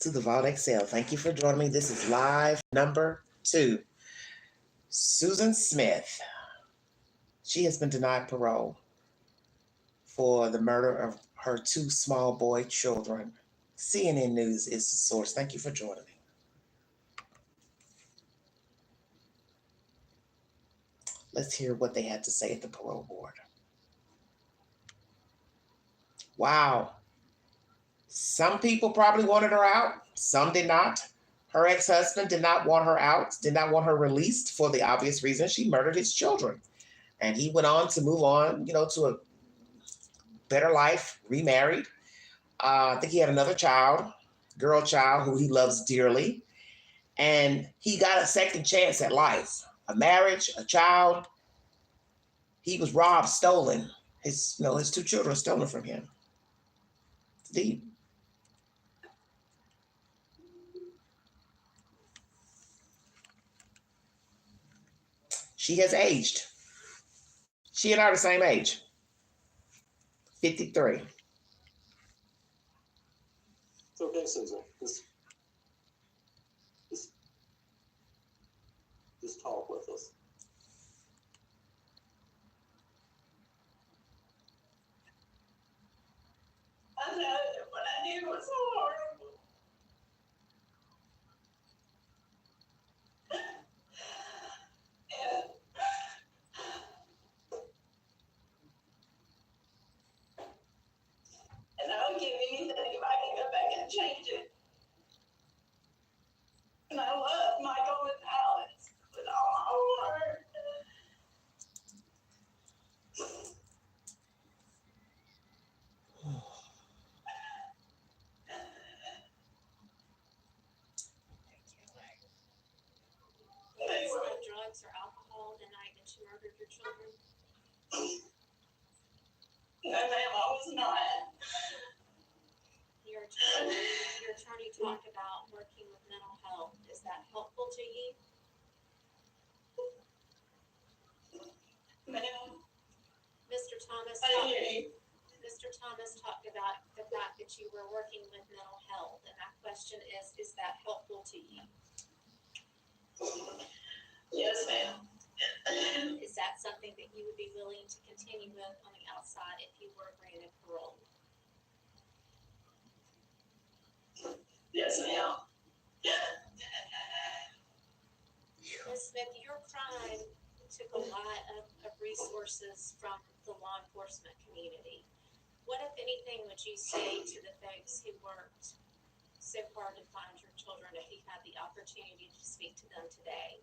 To the Vault Excel. Thank you for joining me. This is live number 2. Susan Smith. She has been denied parole for the murder of her 2 small boy children. CNN News is the source. Thank you for joining me. Let's hear what they had to say at the parole board. Wow. Some people probably wanted her out. Some did not. Her ex-husband did not want her out, did not want her released for the obvious reason she murdered his children. And he went on to move on, to a better life, remarried. I think he had another child, girl child, who he loves dearly. And he got a second chance at life, a marriage, a child. He was robbed, stolen. His 2 children stolen from him. It's deep. She has aged. She and I are the same age. 53. It's okay, Susan. Just talk with us. I know that what I did was horrible. And I would give anything if I could go back and change it. And I love Michael and Alex with all my heart. They were drugs or alcohol the night that you murdered your children? No, ma'am, I was not. Your attorney talked about working with mental health. Is that helpful to you? Ma'am, Mr. Thomas I hear you. talked about the fact that you were working with mental health, and my question is that helpful to you? Yes, ma'am. Is that something that you would be willing to continue with on the outside if you were granted parole? Yes, ma'am. Ms. Smith, your crime took a lot of resources from the law enforcement community. What, if anything, would you say to the folks who worked so hard to find your children if you had the opportunity to speak to them today?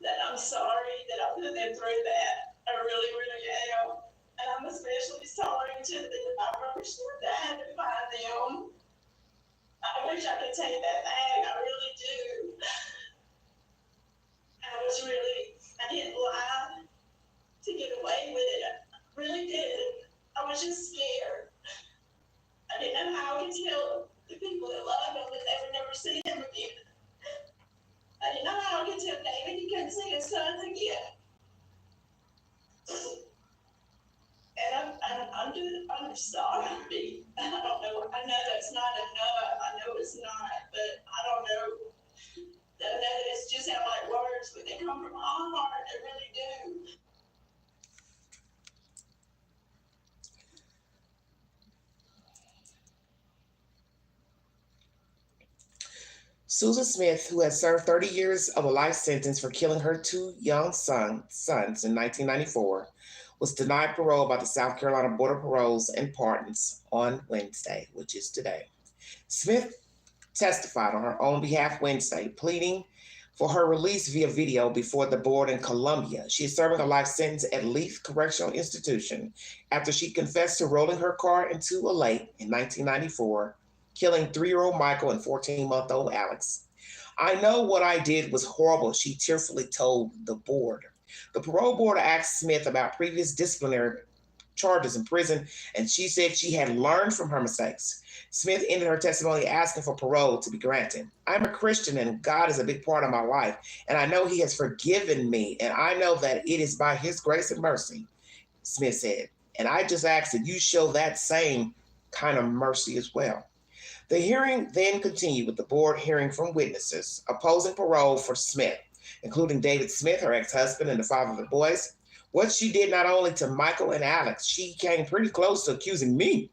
That I'm sorry that I put them through that. I really, really am. And I'm especially sorry to the Irish that I had to find them. I wish I could take that back. I really do. I didn't lie to get away with it. I really did. I was just scared. I didn't know how I could tell the people that loved him that they would never see him again. I didn't know how I could tell David he couldn't see his sons again. And I'm sorry. I don't know. I know that's not enough. I know it's not, but I don't know. I know that it's just sound like words, but they come from my heart. They really do. Susan Smith, who has served 30 years of a life sentence for killing her 2 young sons in 1994, was denied parole by the South Carolina Board of Paroles and Pardons on Wednesday, which is today. Smith testified on her own behalf Wednesday, pleading for her release via video before the board in Columbia. She is serving a life sentence at Leith Correctional Institution after she confessed to rolling her car into a lake in 1994, killing 3-year-old Michael and 14-month-old Alex. I know what I did was horrible, she tearfully told the board. The parole board asked Smith about previous disciplinary charges in prison, and she said she had learned from her mistakes. Smith ended her testimony asking for parole to be granted. I'm a Christian, and God is a big part of my life, and I know He has forgiven me, and I know that it is by His grace and mercy, Smith said, And I just ask that you show that same kind of mercy as well. The hearing then continued with the board hearing from witnesses opposing parole for Smith, including David Smith, her ex-husband and the father of the boys. What she did not only to Michael and Alex, she came pretty close to accusing me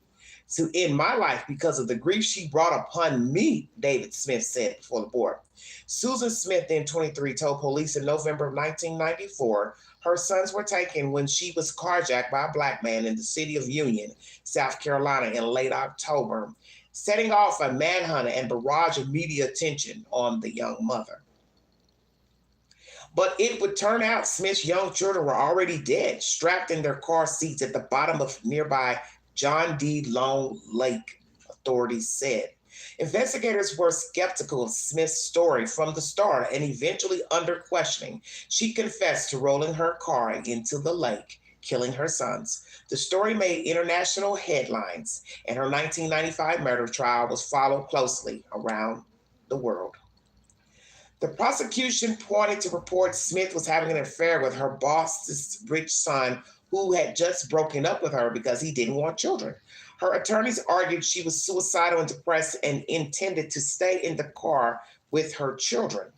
to end my life because of the grief she brought upon me, David Smith said before the board. Susan Smith, then 23, told police in November of 1994 her sons were taken when she was carjacked by a black man in the city of Union, South Carolina in late October, setting off a manhunt and barrage of media attention on the young mother. But it would turn out Smith's young children were already dead, strapped in their car seats at the bottom of nearby John D. Long Lake, authorities said. Investigators were skeptical of Smith's story from the start, and eventually, under questioning, she confessed to rolling her car into the lake, killing her sons. The story made international headlines, and her 1995 murder trial was followed closely around the world. The prosecution pointed to reports Smith was having an affair with her boss's rich son, who had just broken up with her because he didn't want children. Her attorneys argued she was suicidal and depressed and intended to stay in the car with her children.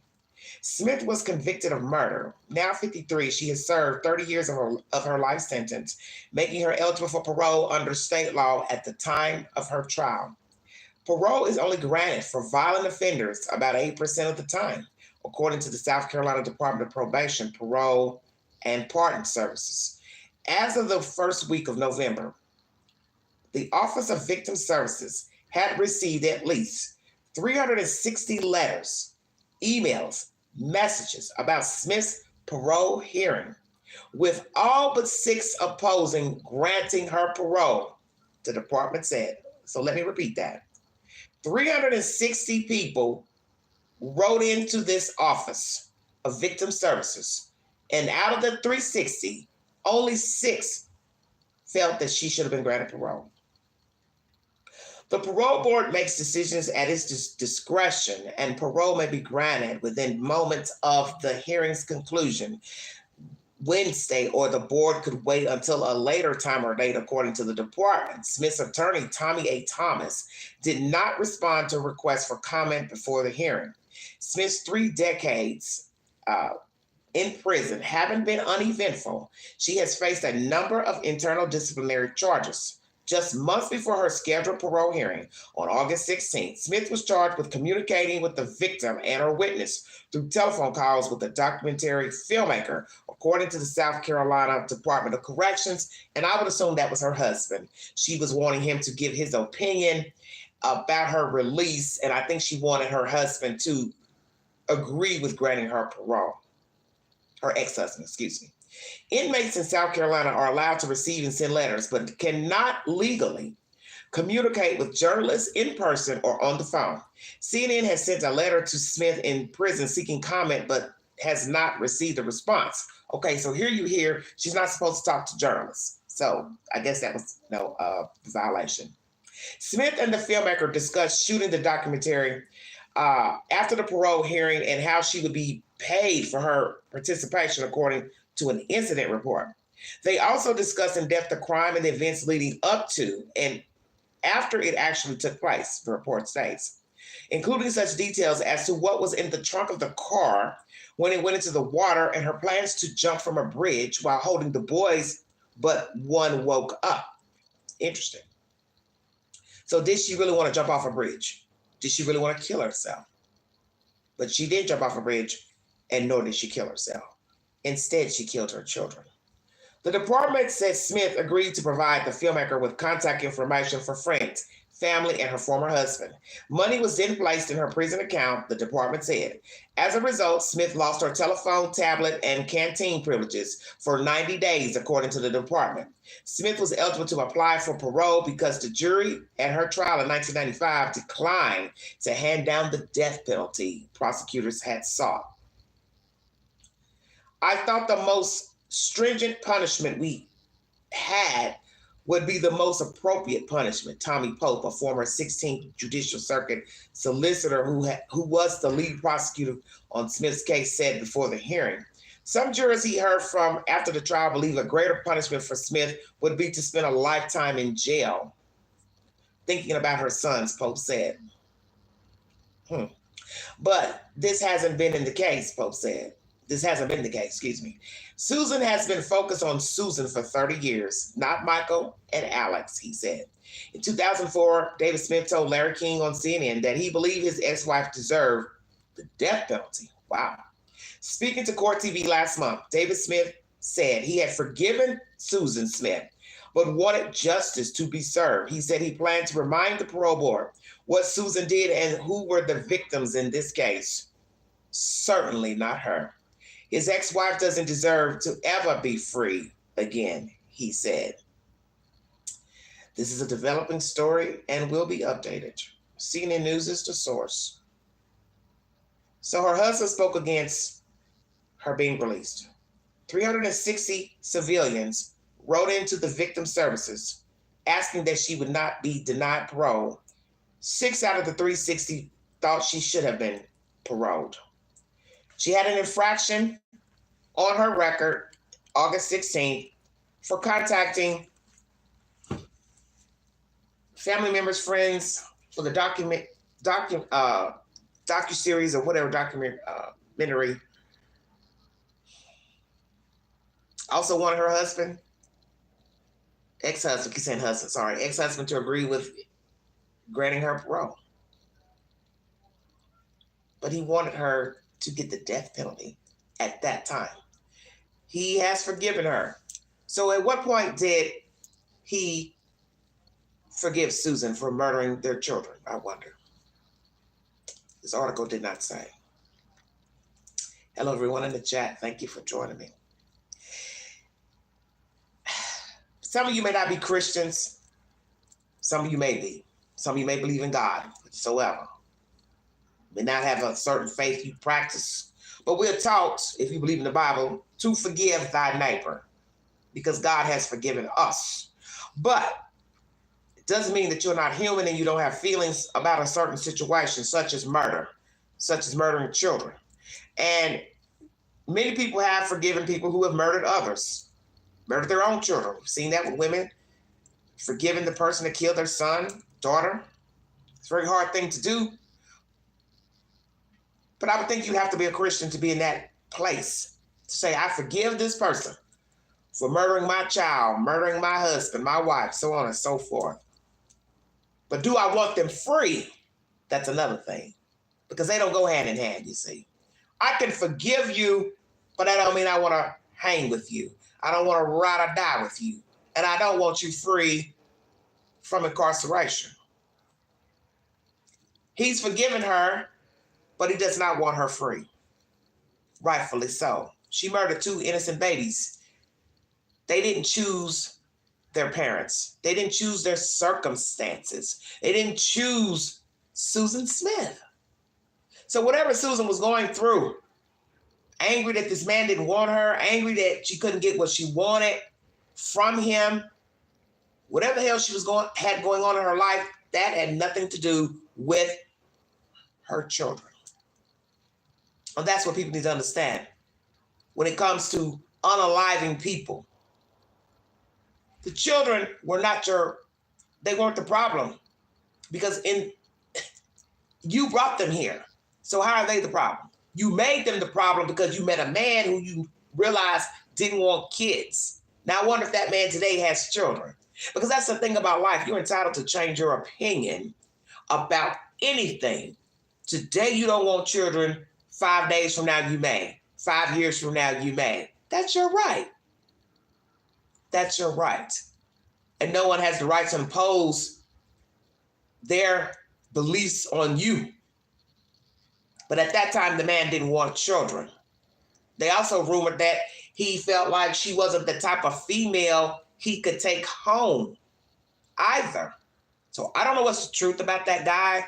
Smith was convicted of murder. Now 53, she has served 30 years of her life sentence, making her eligible for parole under state law at the time of her trial. Parole is only granted for violent offenders about 8% of the time, according to the South Carolina Department of Probation, Parole, and Pardon Services. As of the first week of November, the Office of Victim Services had received at least 360 letters, emails, messages about Smith's parole hearing, with all but 6 opposing granting her parole, the department said. So let me repeat that. 360 people wrote into this Office of Victim Services, and out of the 360, only 6 felt that she should have been granted parole. The parole board makes decisions at its discretion, and parole may be granted within moments of the hearing's conclusion Wednesday, or the board could wait until a later time or date, according to the department. Smith's attorney, Tommy A. Thomas, did not respond to requests for comment before the hearing. Smith's 3 decades in prison haven't been uneventful. She has faced a number of internal disciplinary charges. Just months before her scheduled parole hearing on August 16th, Smith was charged with communicating with the victim and her witness through telephone calls with a documentary filmmaker, according to the South Carolina Department of Corrections, and I would assume that was her husband. She was wanting him to give his opinion about her release, and I think she wanted her husband to agree with granting her parole. Her ex-husband, excuse me. Inmates in South Carolina are allowed to receive and send letters, but cannot legally communicate with journalists in person or on the phone. CNN has sent a letter to Smith in prison seeking comment, but has not received a response. Okay, so here you hear she's not supposed to talk to journalists. So I guess that was no violation. Smith and the filmmaker discussed shooting the documentary after the parole hearing and how she would be paid for her participation, according to an incident report. They also discussed in depth the crime and the events leading up to and after it actually took place, the report states, including such details as to what was in the trunk of the car when it went into the water and her plans to jump from a bridge while holding the boys, but one woke up. Interesting. So did she really want to jump off a bridge? Did she really want to kill herself? But she did jump off a bridge, and nor did she kill herself. Instead, she killed her children. The department said Smith agreed to provide the filmmaker with contact information for friends, family, and her former husband. Money was then placed in her prison account, the department said. As a result, Smith lost her telephone, tablet, and canteen privileges for 90 days, according to the department. Smith was eligible to apply for parole because the jury at her trial in 1995 declined to hand down the death penalty prosecutors had sought. I thought the most stringent punishment we had would be the most appropriate punishment, Tommy Pope, a former 16th Judicial Circuit solicitor who was the lead prosecutor on Smith's case, said before the hearing. Some jurors he heard from after the trial believe a greater punishment for Smith would be to spend a lifetime in jail. Thinking about her sons, Pope said. But this hasn't been in the case, Pope said. This hasn't been the case, excuse me. Susan has been focused on Susan for 30 years, not Michael and Alex, he said. In 2004, David Smith told Larry King on CNN that he believed his ex-wife deserved the death penalty. Wow. Speaking to Court TV last month, David Smith said he had forgiven Susan Smith, but wanted justice to be served. He said he planned to remind the parole board what Susan did and who were the victims in this case. Certainly not her. His ex-wife doesn't deserve to ever be free again, he said. This is a developing story and will be updated. CNN News is the source. So her husband spoke against her being released. 360 civilians wrote into the victim services asking that she would not be denied parole. 6 out of the 360 thought she should have been paroled. She had an infraction on her record August 16th for contacting family members, friends for the docuseries or whatever documentary. Also wanted her husband, ex-husband to agree with granting her parole. But he wanted her to get the death penalty at that time. He has forgiven her. So at what point did he forgive Susan for murdering their children? I wonder. This article did not say. Hello, everyone in the chat. Thank you for joining me. Some of you may not be Christians. Some of you may be. Some of you may believe in God whatsoever. May not have a certain faith you practice. But we're taught, if you believe in the Bible, to forgive thy neighbor because God has forgiven us. But it doesn't mean that you're not human and you don't have feelings about a certain situation, such as murder, such as murdering children. And many people have forgiven people who have murdered others, murdered their own children. We've seen that with women, forgiving the person that killed their son, daughter. It's a very hard thing to do. But I would think you'd have to be a Christian to be in that place, to say, I forgive this person for murdering my child, murdering my husband, my wife, so on and so forth. But do I want them free? That's another thing, because they don't go hand in hand, you see. I can forgive you, but that don't mean I want to hang with you. I don't want to ride or die with you. And I don't want you free from incarceration. He's forgiven her, but he does not want her free. Rightfully so. She murdered 2 innocent babies. They didn't choose their parents. They didn't choose their circumstances. They didn't choose Susan Smith. So whatever Susan was going through, angry that this man didn't want her, angry that she couldn't get what she wanted from him, whatever the hell she had going on in her life, that had nothing to do with her children. And that's what people need to understand when it comes to unaliving people. The children were they weren't the problem, because you brought them here. So how are they the problem? You made them the problem because you met a man who you realized didn't want kids. Now I wonder if that man today has children. Because that's the thing about life. You're entitled to change your opinion about anything. Today you don't want children. 5 days from now, you may. 5 years from now, you may. That's your right. That's your right. And no one has the right to impose their beliefs on you. But at that time, the man didn't want children. They also rumored that he felt like she wasn't the type of female he could take home either. So I don't know what's the truth about that guy.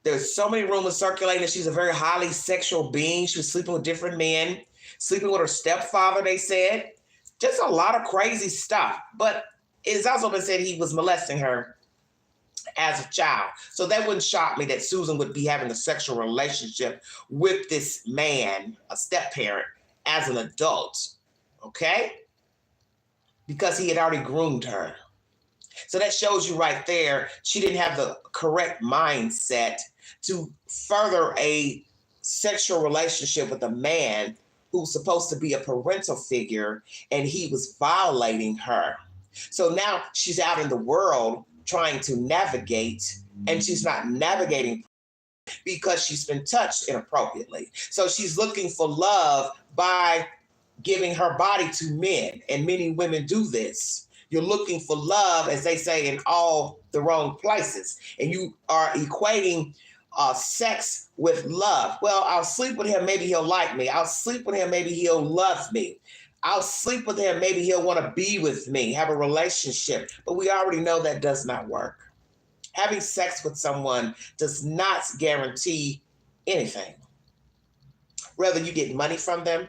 There's so many rumors circulating that she's a very highly sexual being. She was sleeping with different men, sleeping with her stepfather, they said. Just a lot of crazy stuff. But it's also been said he was molesting her as a child. So that wouldn't shock me that Susan would be having a sexual relationship with this man, a step-parent, as an adult, okay? Because he had already groomed her. So that shows you right there, she didn't have the correct mindset to further a sexual relationship with a man who's supposed to be a parental figure, and he was violating her. So now she's out in the world trying to navigate, and she's not navigating because she's been touched inappropriately. So she's looking for love by giving her body to men, and many women do this. You're looking for love, as they say, in all the wrong places, and you are equating sex with love. Well, I'll sleep with him, maybe he'll like me. I'll sleep with him, maybe he'll love me. I'll sleep with him, maybe he'll want to be with me, have a relationship. But we already know that does not work. Having sex with someone does not guarantee anything. Whether you get money from them,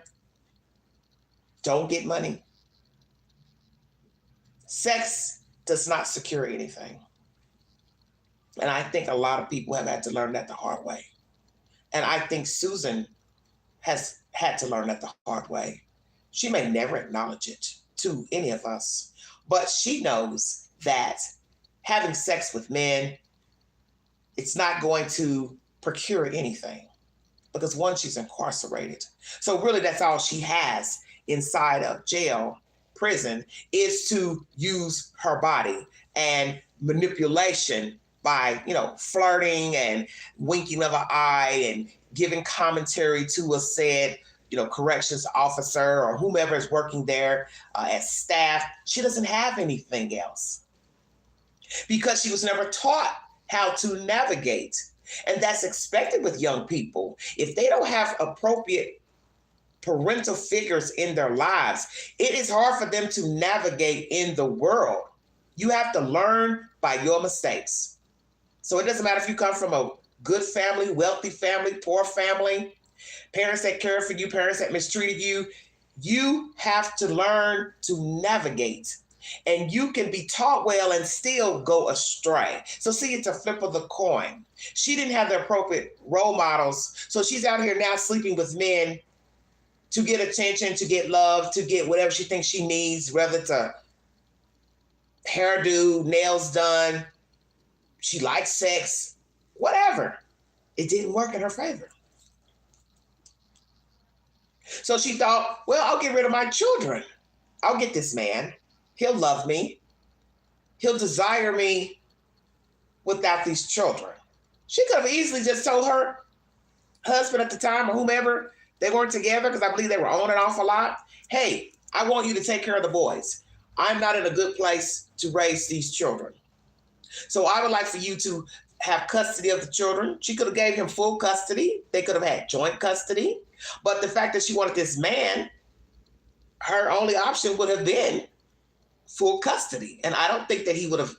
don't get money. Sex does not secure anything. And I think a lot of people have had to learn that the hard way. And I think Susan has had to learn that the hard way. She may never acknowledge it to any of us, but she knows that having sex with men, it's not going to procure anything, because one, she's incarcerated. So really that's all she has inside of jail, prison, is to use her body and manipulation by, flirting and winking of an eye and giving commentary to a said, corrections officer or whomever is working there as staff. She doesn't have anything else because she was never taught how to navigate. And that's expected with young people. If they don't have appropriate parental figures in their lives, it is hard for them to navigate in the world. You have to learn by your mistakes. So it doesn't matter if you come from a good family, wealthy family, poor family, parents that care for you, parents that mistreated you. You have to learn to navigate. And you can be taught well and still go astray. So see, it's a flip of the coin. She didn't have the appropriate role models. So she's out here now sleeping with men to get attention, to get love, to get whatever she thinks she needs, whether it's a hairdo, nails done, she likes sex, whatever. It didn't work in her favor. So she thought, well, I'll get rid of my children. I'll get this man. He'll love me. He'll desire me without these children. She could have easily just told her husband at the time or whomever, they weren't together because I believe they were on and off a lot. Hey, I want you to take care of the boys. I'm not in a good place to raise these children. So I would like for you to have custody of the children. She could have gave him full custody. They could have had joint custody. But the fact that she wanted this man, her only option would have been full custody. And I don't think that he would have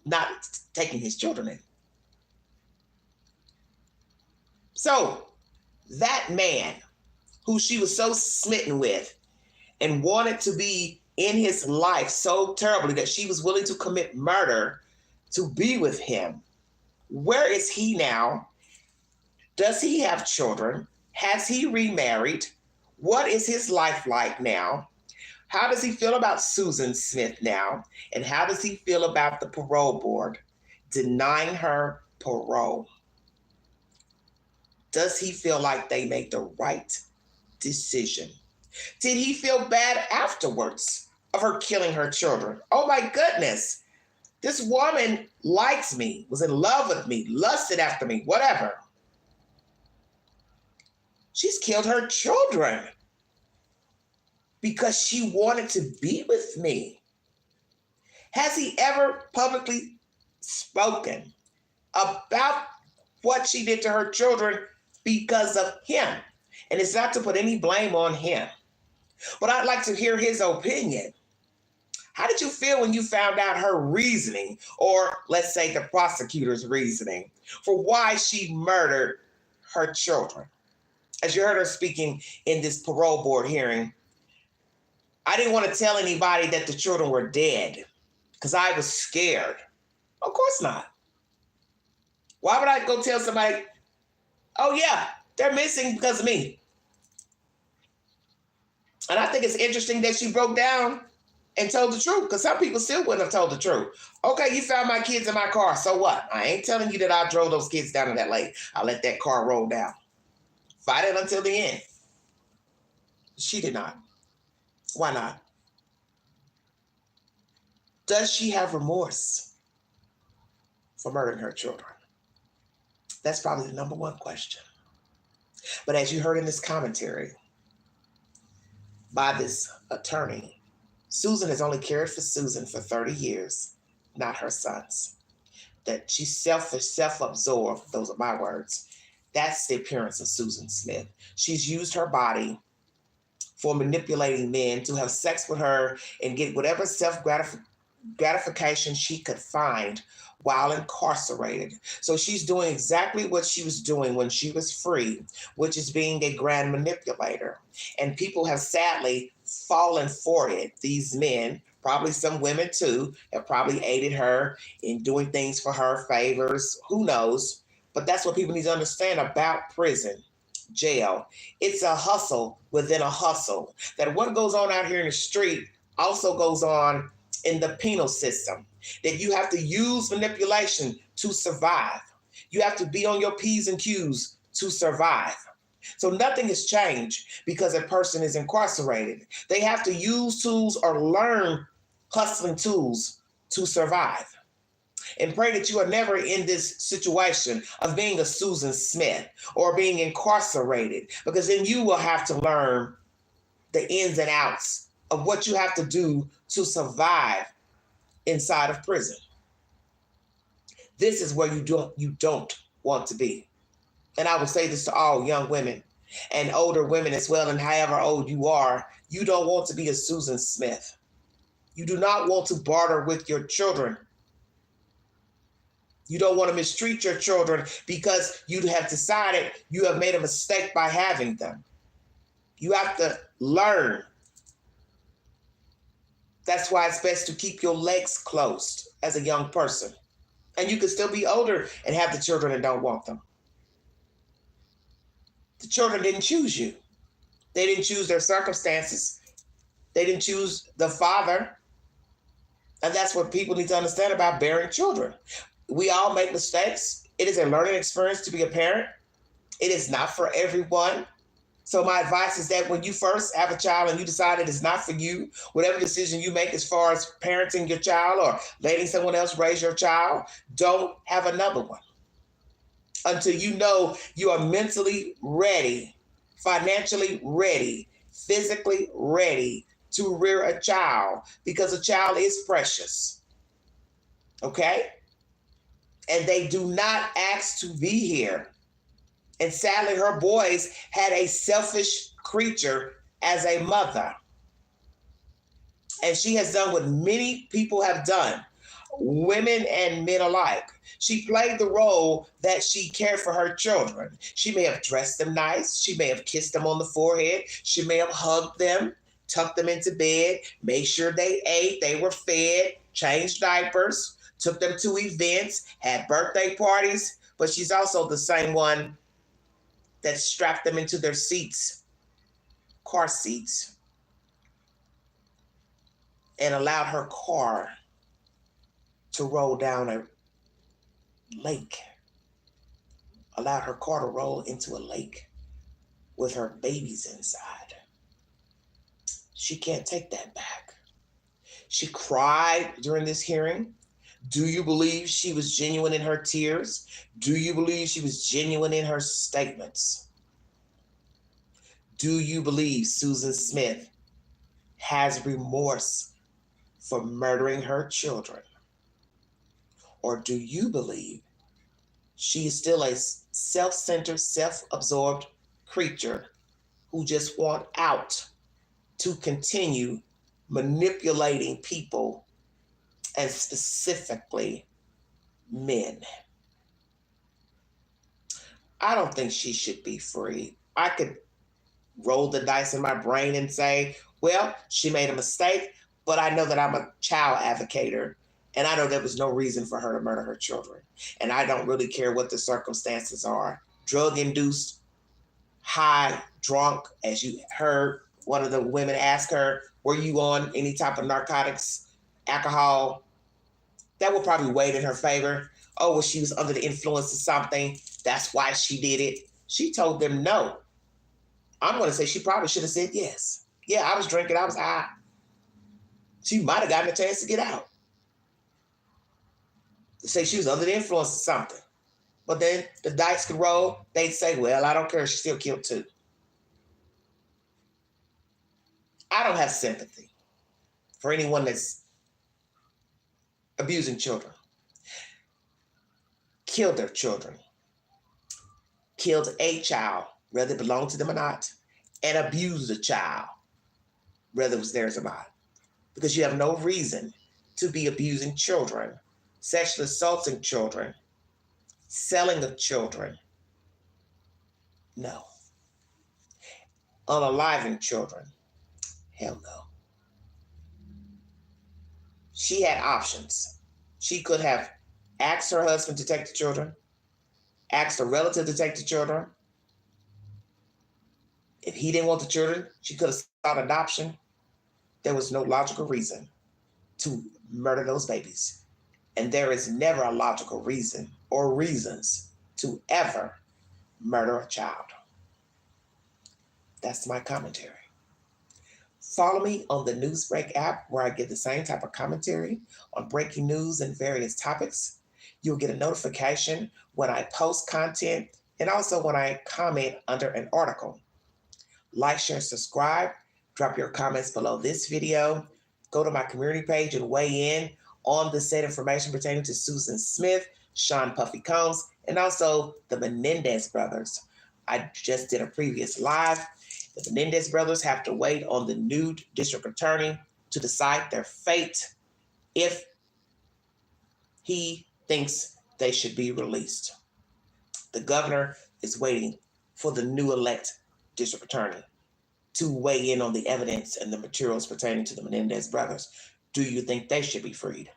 not taken his children in. So that man who she was so smitten with and wanted to be in his life so terribly that she was willing to commit murder to be with him, where is he now? Does he have children? Has he remarried? What is his life like now? How does he feel about Susan Smith now? And how does he feel about the parole board denying her parole? Does he feel like they made the right decision? Did he feel bad afterwards of her killing her children? Oh my goodness. This woman likes me, was in love with me, lusted after me, whatever. She's killed her children because she wanted to be with me. Has he ever publicly spoken about what she did to her children because of him? And it's not to put any blame on him, but I'd like to hear his opinion. How did you feel when you found out her reasoning, or let's say the prosecutor's reasoning, for why she murdered her children? As you heard her speaking in this parole board hearing, I didn't want to tell anybody that the children were dead because I was scared. Of course not. Why would I go tell somebody, oh yeah, they're missing because of me? And I think it's interesting that she broke down and told the truth, because some people still wouldn't have told the truth. Okay, you found my kids in my car, so what? I ain't telling you that I drove those kids down to that lake. I let that car roll down. Fight it until the end. She did not. Why not? Does she have remorse for murdering her children? That's probably the number one question. But as you heard in this commentary by this attorney, Susan has only cared for Susan for 30 years, not her sons. That she's selfish, self-absorbed, those are my words. That's the appearance of Susan Smith. She's used her body for manipulating men to have sex with her and get whatever self-gratification she could find while incarcerated. So she's doing exactly what she was doing when she was free, which is being a grand manipulator. And people have sadly fallen for it. These men, probably some women too, have probably aided her in doing things for her, favors, who knows. But that's what people need to understand about prison, jail. It's a hustle within a hustle. That what goes on out here in the street also goes on in the penal system. That you have to use manipulation to survive. You have to be on your P's and Q's to survive. So nothing has changed because a person is incarcerated. They have to use tools or learn hustling tools to survive. And pray that you are never in this situation of being a Susan Smith or being incarcerated, because then you will have to learn the ins and outs of what you have to do to survive inside of prison. This is where you don't want to be. And I will say this to all young women and older women as well, and however old you are, you don't want to be a Susan Smith. You do not want to barter with your children. You don't want to mistreat your children because you have decided you have made a mistake by having them. You have to learn. That's why it's best to keep your legs closed as a young person. And you can still be older and have the children and don't want them. The children didn't choose you. They didn't choose their circumstances. They didn't choose the father. And that's what people need to understand about bearing children. We all make mistakes. It is a learning experience to be a parent. It is not for everyone. So my advice is that when you first have a child and you decide it is not for you, whatever decision you make as far as parenting your child or letting someone else raise your child, don't have another one until you know you are mentally ready, financially ready, physically ready to rear a child, because a child is precious. Okay? And they do not ask to be here. And sadly, her boys had a selfish creature as a mother. And she has done what many people have done, women and men alike. She played the role that she cared for her children. She may have dressed them nice. She may have kissed them on the forehead. She may have hugged them, tucked them into bed, made sure they ate, they were fed, changed diapers, took them to events, had birthday parties. But she's also the same one that strapped them into their seats, car seats, and allowed her car to roll down a lake, allowed her car to roll into a lake with her babies inside. She can't take that back. She cried during this hearing. Do you believe she was genuine in her tears? Do you believe she was genuine in her statements? Do you believe Susan Smith has remorse for murdering her children? Or do you believe she is still a self-centered, self-absorbed creature who just wants out to continue manipulating people, and specifically men? I don't think she should be free. I could roll the dice in my brain and say, well, she made a mistake, but I know that I'm a child advocator, and I know there was no reason for her to murder her children. And I don't really care what the circumstances are. Drug-induced, high, drunk, as you heard One of the women asked her, were you on any type of narcotics, alcohol? That would probably weigh in her favor. Oh, well, she was under the influence of something. That's why she did it. She told them no. I'm going to say she probably should have said yes. Yeah, I was drinking. I was high. She might have gotten a chance to get out. To say she was under the influence of something. But then the dice could roll. They'd say, well, I don't care. She still killed two. I don't have sympathy for anyone that's abusing children, killed their children, killed a child, whether it belonged to them or not, and abused a child, whether it was theirs or not. Because you have no reason to be abusing children, sexually assaulting children, selling of children. No. Unaliving children. Hell no. She had options. She could have asked her husband to take the children, asked a relative to take the children. If he didn't want the children, she could have sought adoption. There was no logical reason to murder those babies. And there is never a logical reason or reasons to ever murder a child. That's my commentary. Follow me on the Newsbreak app where I give the same type of commentary on breaking news and various topics. You'll get a notification when I post content and also when I comment under an article. Like, share, subscribe. Drop your comments below this video. Go to my community page and weigh in on the said information pertaining to Susan Smith, Sean Puffy Combs, and also the Menendez brothers. I just did a previous live. The Menendez brothers have to wait on the new district attorney to decide their fate if he thinks they should be released. The governor is waiting for the new elect district attorney to weigh in on the evidence and the materials pertaining to the Menendez brothers. Do you think they should be freed?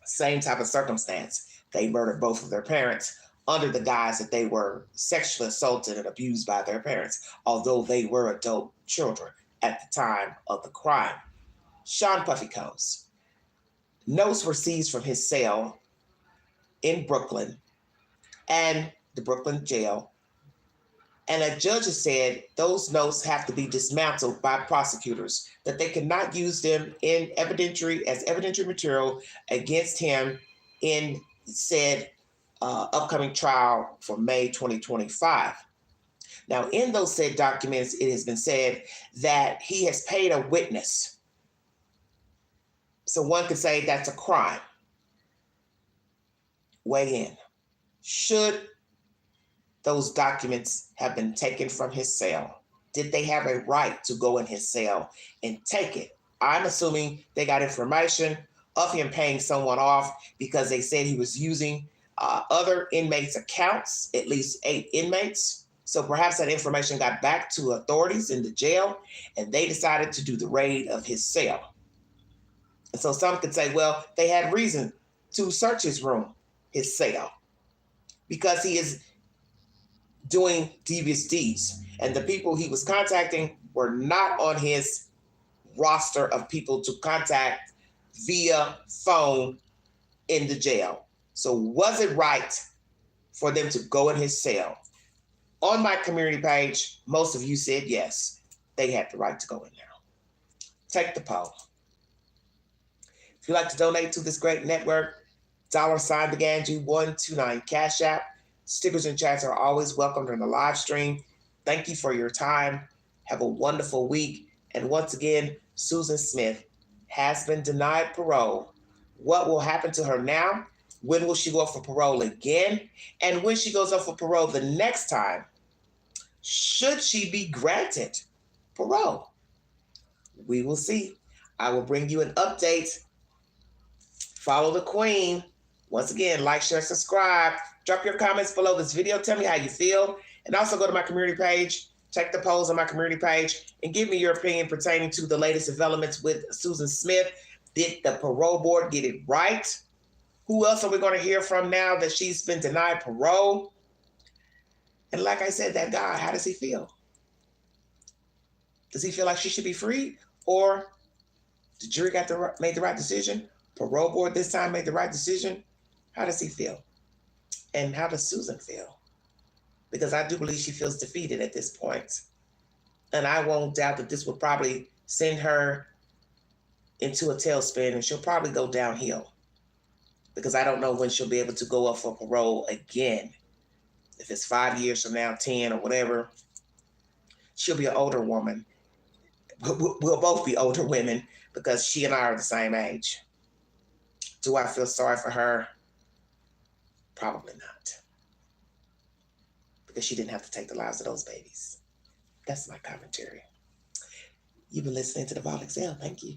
Same type of circumstance. They murdered both of their parents under the guise that they were sexually assaulted and abused by their parents, although they were adult children at the time of the crime. Sean Puffy Combs. Notes were seized from his cell in Brooklyn and the Brooklyn jail. And a judge has said those notes have to be dismantled by prosecutors, that they cannot use them in evidentiary material against him in said upcoming trial for May 2025. Now, in those said documents, it has been said that he has paid a witness. So one could say that's a crime. Weigh in. Should those documents have been taken from his cell? Did they have a right to go in his cell and take it? I'm assuming they got information of him paying someone off because they said he was using other inmates' accounts, at least 8 inmates. So perhaps that information got back to authorities in the jail and they decided to do the raid of his cell. And so some could say, well, they had reason to search his room, his cell, because he is doing devious deeds. And the people he was contacting were not on his roster of people to contact via phone in the jail. So was it right for them to go in his cell? On my community page, most of you said yes, they had the right to go in there. Take the poll. If you'd like to donate to this great network, $BeganJu129 Cash App. Stickers and chats are always welcome during the live stream. Thank you for your time. Have a wonderful week. And once again, Susan Smith has been denied parole. What will happen to her now? When will she go up for parole again? And when she goes up for parole the next time, should she be granted parole? We will see. I will bring you an update. Follow the queen. Once again, like, share, subscribe. Drop your comments below this video. Tell me how you feel. And also go to my community page. Check the polls on my community page and give me your opinion pertaining to the latest developments with Susan Smith. Did the parole board get it right? Who else are we going to hear from now that she's been denied parole? And like I said, that guy, how does he feel? Does he feel like she should be freed? Or the jury made the right decision? Parole board this time made the right decision? How does he feel? And how does Susan feel? Because I do believe she feels defeated at this point. And I won't doubt that this will probably send her into a tailspin and she'll probably go downhill. Because I don't know when she'll be able to go up for parole again. If it's 5 years from now, 10 or whatever, she'll be an older woman. We'll both be older women because she and I are the same age. Do I feel sorry for her? Probably not. Because she didn't have to take the lives of those babies. That's my commentary. You've been listening to the Vol Excel. Thank you.